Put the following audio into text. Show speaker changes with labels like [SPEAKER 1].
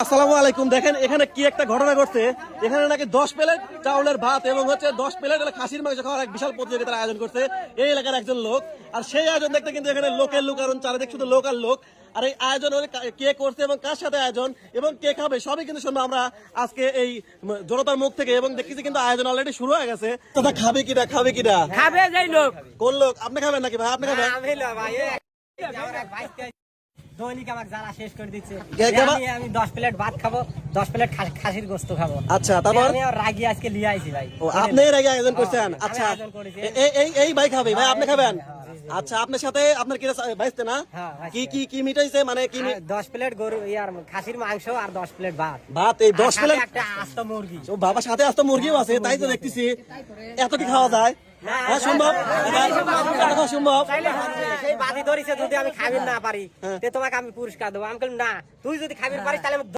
[SPEAKER 1] আসসালামু আলাইকুম। দেখেন এখানে কি একটা ঘটনা ঘটছে। এখানে নাকি 10 প্লেট চাউলের ভাত এবং 10 প্লেট খাসির মাংস খাওয়ার এক বিশাল প্রতিযোগিতার আয়োজন করছে এই এলাকার একজন লোক। আর সেই আয়োজন দেখতে কিন্তু এখানে লোকের লোক, কারণ চারিদিক শুধু লোক আর লোক। আর এই আয়োজন কে করছে এবং কার সাথে আয়োজন এবং কে খাবে সবই কিন্তু শুনবো আমরা আজকে এই জনতার মুখ থেকে। এবং দেখতেছি কিন্তু আয়োজন অলরেডি শুরু হয়ে গেছে। দাদা খাবে কিনা
[SPEAKER 2] খাবে যেই লোক।
[SPEAKER 1] কোন লোক? আপনি খাবেন নাকি ভাই? আপনি খাবেন?
[SPEAKER 2] দৈনিক আমাকে জ্বালা শেষ করে দিচ্ছে।
[SPEAKER 1] কেমন?
[SPEAKER 2] আমি 10 প্লেট ভাত খাবো, 10 প্লেট খাসির গোস্ত খাবো।
[SPEAKER 1] আচ্ছা, তারপর
[SPEAKER 2] আমি রাগি আজকে লিয়ে আইছি ভাই।
[SPEAKER 1] ও আপনি এর আগে আয়োজন করছেন?
[SPEAKER 2] আমি
[SPEAKER 1] আচ্ছা,
[SPEAKER 2] আয়োজন করেছি।
[SPEAKER 1] এই ভাই খাবে? ভাই আপনি খাবেন? আচ্ছা, আপনার সাথে আপনার কি ভাইস্তে না?
[SPEAKER 2] হ্যাঁ,
[SPEAKER 1] কি কি কি মিটাইছে? মানে কি
[SPEAKER 2] 10 প্লেট গরু ইয়ার খাসির মাংস আর 10 প্লেট ভাত।
[SPEAKER 1] ভাত? এই 10
[SPEAKER 2] আর
[SPEAKER 1] প্লেট
[SPEAKER 2] একটা আস্ত মুরগি।
[SPEAKER 1] ও বাবা, সাথে আস্ত মুরগিও আছে, তাই তো দেখতেছি। এত কি খাওয়া যায়? হ্যাঁ, সম্ভব? এটা সম্ভব?
[SPEAKER 2] সেই বাদি ধরিছে, যদি আমি খাবির না পারি তে তোমাকে আমি পুরস্কার দেবো। আমি বললাম না, তুই যদি খাবির পারিস তাহলে